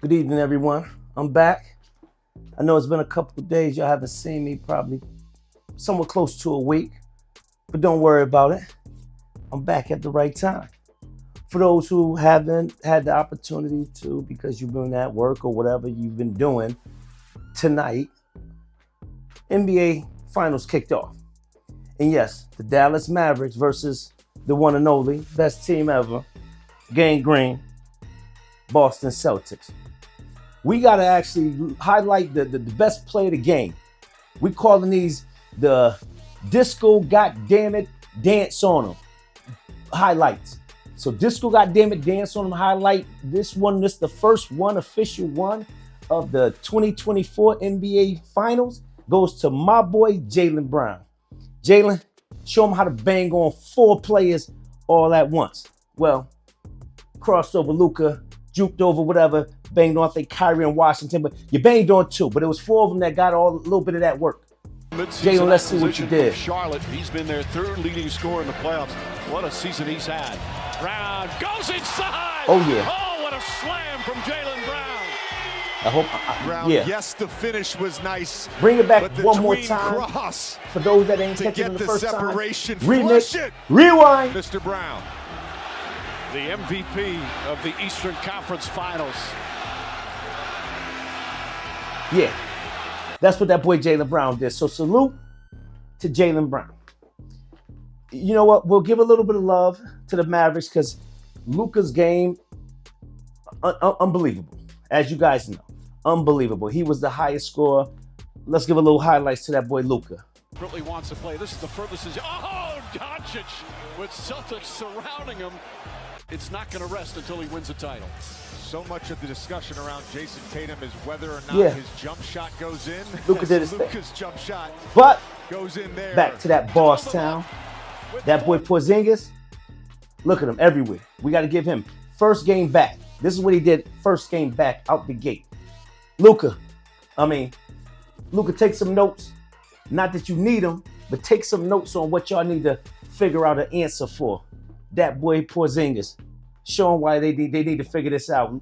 Good evening, everyone. I'm back. I know it's been a couple of days. Y'all haven't seen me, probably somewhat close to a week, but don't worry about it. I'm back at the right time. For those who haven't had the opportunity to, because you've been at work or whatever you've been doing, tonight, NBA Finals kicked off. And yes, the Dallas Mavericks versus the one and only best team ever, Gang Green, Boston Celtics. We got to actually highlight the best play of the game. We calling these the disco goddammit dance on them highlights. So disco goddammit dance on them highlight. This is the first one, official one of the 2024 NBA Finals goes to my boy Jaylen Brown. Jaylen, show him how to bang on 4 players all at once. Well, crossed over Luka, juked over whatever, banged on, I think, Kyrie and Washington, but you banged on 2, but it was 4 of them that got a little bit of that work. Jaylen, let's see what you did. Charlotte, he's been their 3rd leading scorer in the playoffs. What a season he's had. Brown goes inside. Oh, yeah. Oh, what a slam from Jaylen Brown. I hope, Brown, yeah. Yes, the finish was nice. Bring it back but one more time. For those that ain't catching it the first separation, time. Remix, rewind. Mr. Brown. The MVP of the Eastern Conference Finals. Yeah, that's what that boy Jaylen Brown did. So salute to Jaylen Brown. You know what? We'll give a little bit of love to the Mavericks because Luka's game, unbelievable. As you guys know, unbelievable. He was the highest scorer. Let's give a little highlights to that boy Luka. Really wants to play. This is the furthest. Oh, Doncic with Celtics surrounding him. It's not going to rest until he wins a title. So much of the discussion around Jason Tatum is whether or not his jump shot goes in. Luka did his Luka's thing. jump shot But goes in there. Back to that boss town. That boy Porzingis. Look at him everywhere. We got to give him first game back. This is what he did first game back out the gate. Luka, take some notes. Not that you need them, but take some notes on what y'all need to figure out an answer for. That boy Porzingis. Show him why they need to figure this out.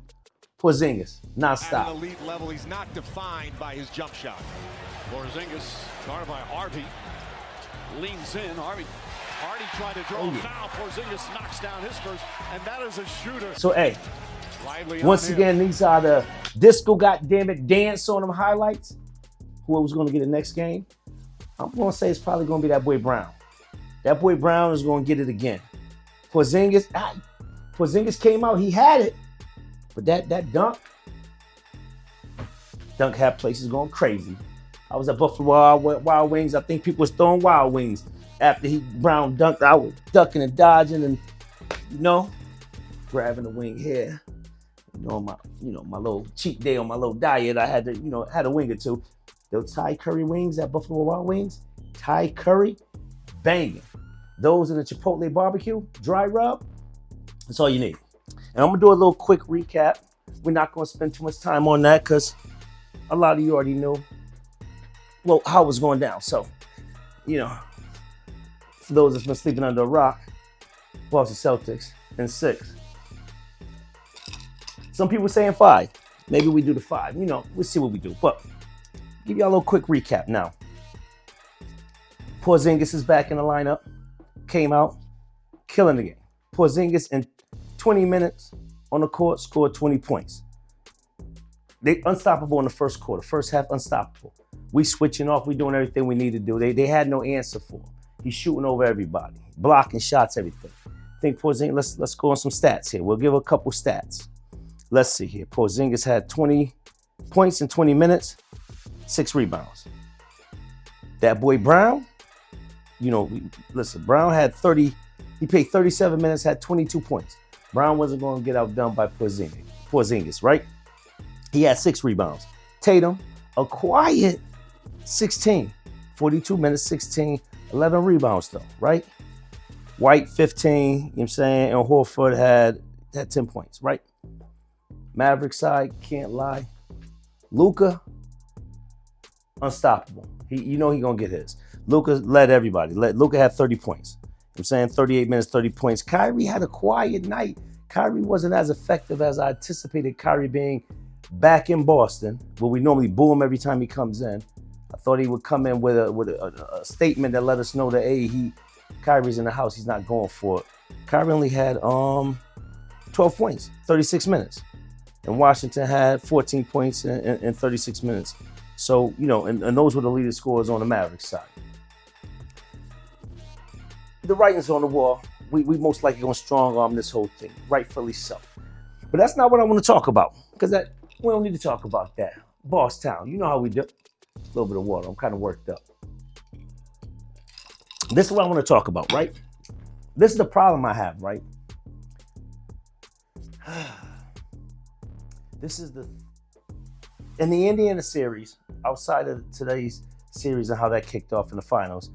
Porzingis, nonstop. At an elite level, he's not defined by his jump shot. Porzingis, guarded by Harvey, leans in. Harvey tried to draw a foul. Porzingis knocks down his first, and that is a shooter. So, hey, once again, these are the disco goddammit dance on them highlights. Whoever's going to get the next game, I'm going to say it's probably going to be that boy Brown. That boy Brown is going to get it again. Porzingis came out, he had it, but that dunk had places going crazy. I was at Buffalo Wild Wings. I think people was throwing Wild Wings after Brown dunked. I was ducking and dodging and, grabbing the wing here. My little cheat day on my little diet, I had to, had a wing or two. Those Thai curry wings at Buffalo Wild Wings, Thai curry, banging. Those in the Chipotle barbecue, dry rub, that's all you need. And I'm going to do a little quick recap. We're not going to spend too much time on that because a lot of you already knew, how it was going down. So, for those that's been sleeping under a rock, Boston Celtics in 6. Some people saying 5. Maybe we do the 5. We'll see what we do. But give y'all a little quick recap now. Porzingis is back in the lineup. Came out, killing the game. Porzingis in 20 minutes on the court scored 20 points. They unstoppable in the first quarter. First half, unstoppable. We switching off. We doing everything we need to do. They had no answer for him. He's shooting over everybody, blocking shots, everything. I think Porzingis, let's go on some stats here. We'll give a couple stats. Let's see here. Porzingis had 20 points in 20 minutes, 6 rebounds. That boy Brown, Brown had 30. He played 37 minutes, had 22 points. Brown wasn't going to get outdone by Porzingis, right? He had 6 rebounds. Tatum, a quiet 16. 42 minutes, 16, 11 rebounds though, right? White, 15, and Horford had 10 points, right? Mavericks side, can't lie. Luka, unstoppable. He going to get his. Luka led everybody. Luka had 30 points. 38 minutes, 30 points. Kyrie had a quiet night. Kyrie wasn't as effective as I anticipated Kyrie being back in Boston, where we normally boo him every time he comes in. I thought he would come in with a statement that let us know that, hey, Kyrie's in the house, he's not going for it. Kyrie only had 12 points, 36 minutes. And Washington had 14 points in 36 minutes. So, and those were the leading scorers on the Mavericks side. The writing's on the wall. We most likely going to strong arm this whole thing, rightfully so. But that's not what I want to talk about, because we don't need to talk about that. Boss Town, you know how we do. A little bit of water. I'm kind of worked up. This is what I want to talk about, right? This is the problem I have, right? In the Indiana series, outside of today's series and how that kicked off in the finals,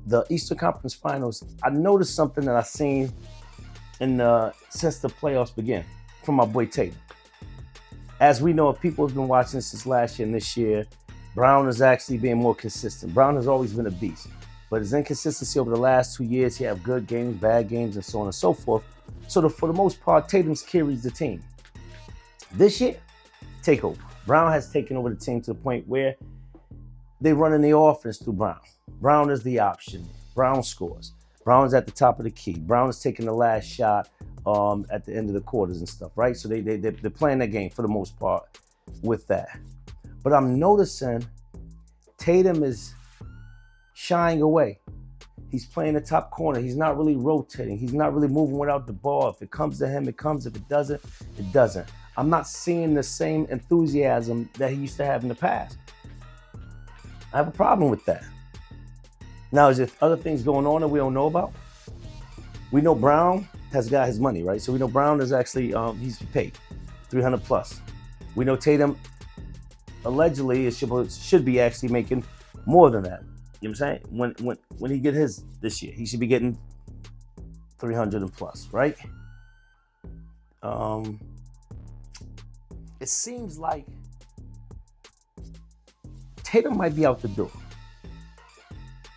the Eastern Conference Finals, I noticed something that I've seen since the playoffs began from my boy Tatum. As we know, if people have been watching since last year and this year, Brown is actually being more consistent. Brown has always been a beast, but his inconsistency over the last 2 years, he had good games, bad games, and so on and so forth. So for the most part, Tatum's carries the team. This year, takeover. Brown has taken over the team to the point where they're running the offense through Brown. Brown is the option. Brown scores. Brown's at the top of the key. Brown is taking the last shot at the end of the quarters and stuff, right? So they're playing that game for the most part with that. But I'm noticing Tatum is shying away. He's playing the top corner. He's not really rotating. He's not really moving without the ball. If it comes to him, it comes. If it doesn't, it doesn't. I'm not seeing the same enthusiasm that he used to have in the past. I have a problem with that. Now, is there other things going on that we don't know about? We know Brown has got his money, right? So we know Brown is actually, he's paid $300 plus. We know Tatum allegedly should be actually making more than that. You know what I'm saying? When he get his this year, he should be getting 300 and plus, right? It seems like Tatum might be out the door.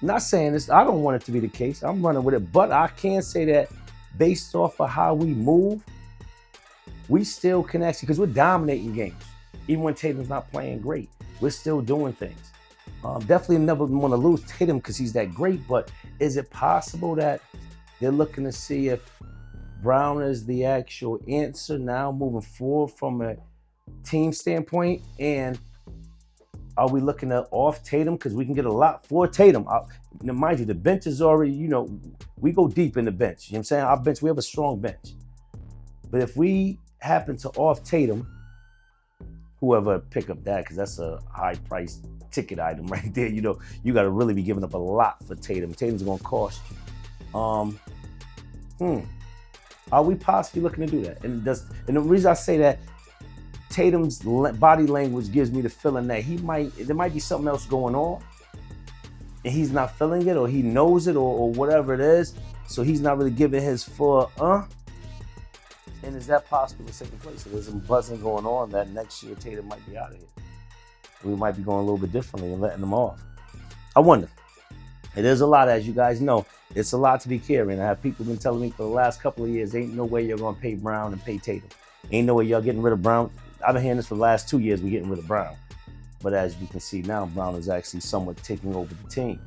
Not saying this, I don't want it to be the case. I'm running with it, but I can say that based off of how we move, we still can actually, because we're dominating games. Even when Tatum's not playing great, we're still doing things. Definitely never want to lose Tatum because he's that great, but is it possible that they're looking to see if Brown is the actual answer now moving forward from a team standpoint? And are we looking at off Tatum? Because we can get a lot for Tatum. Now, mind you, the bench is already, we go deep in the bench. You know what I'm saying? Our bench, we have a strong bench. But if we happen to off Tatum, whoever pick up that, because that's a high price ticket item right there. You got to really be giving up a lot for Tatum. Tatum's going to cost you. Are we possibly looking to do that? And the reason I say that, Tatum's body language gives me the feeling that there might be something else going on, and he's not feeling it, or he knows it, or whatever it is. So he's not really giving his full And is that possible in second place? So there's some buzzing going on that next year Tatum might be out of here. We might be going a little bit differently and letting them off. I wonder. It is a lot, as you guys know. It's a lot to be carrying. I have people been telling me for the last couple of years, ain't no way you're going to pay Brown and pay Tatum. Ain't no way y'all getting rid of Brown. I've been hearing this for the last 2 years, we're getting rid of Brown. But as you can see now, Brown is actually somewhat taking over the team.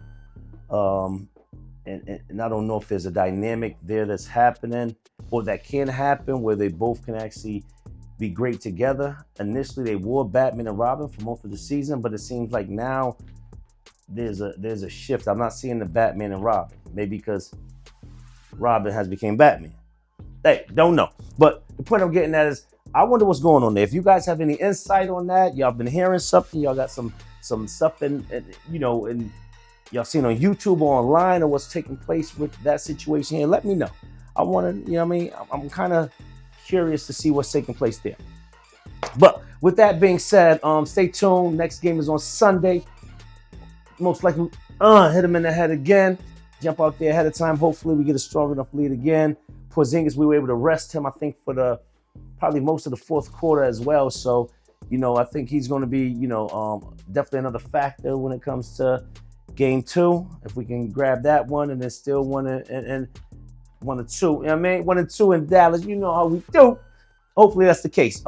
And I don't know if there's a dynamic there that's happening or that can happen where they both can actually be great together. Initially, they were Batman and Robin for most of the season, but it seems like now there's a shift. I'm not seeing the Batman and Robin, maybe because Robin has become Batman. Hey, don't know. But the point I'm getting at is, I wonder what's going on there. If you guys have any insight on that, y'all been hearing something, y'all got some stuff in y'all seen on YouTube or online, or what's taking place with that situation here, let me know. I want to, I'm kind of curious to see what's taking place there. But with that being said, stay tuned. Next game is on Sunday. Most likely, hit him in the head again. Jump out there ahead of time. Hopefully we get a strong enough lead again. Porzingis, we were able to rest him, I think, for probably most of the fourth quarter as well. So, I think he's going to be, definitely another factor when it comes to game 2. If we can grab that one and then still 1 and 1 or 2. 1 and 2 in Dallas. You know how we do. Hopefully that's the case.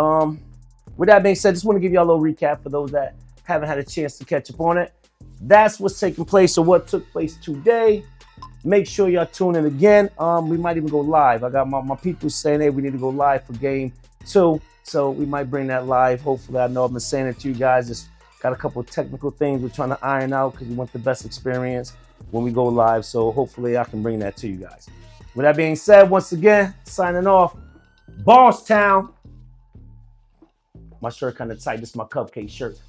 With that being said, just want to give y'all a little recap for those that haven't had a chance to catch up on it. That's what's taking place or what took place today. Make sure y'all tune in again. We might even go live. I got my people saying, hey, we need to go live for game 2. So we might bring that live. Hopefully, I know I've been saying it to you guys. Just got a couple of technical things we're trying to iron out because we want the best experience when we go live. So hopefully I can bring that to you guys. With that being said, once again, signing off. Boss Town. My shirt kind of tight. This is my cupcake shirt.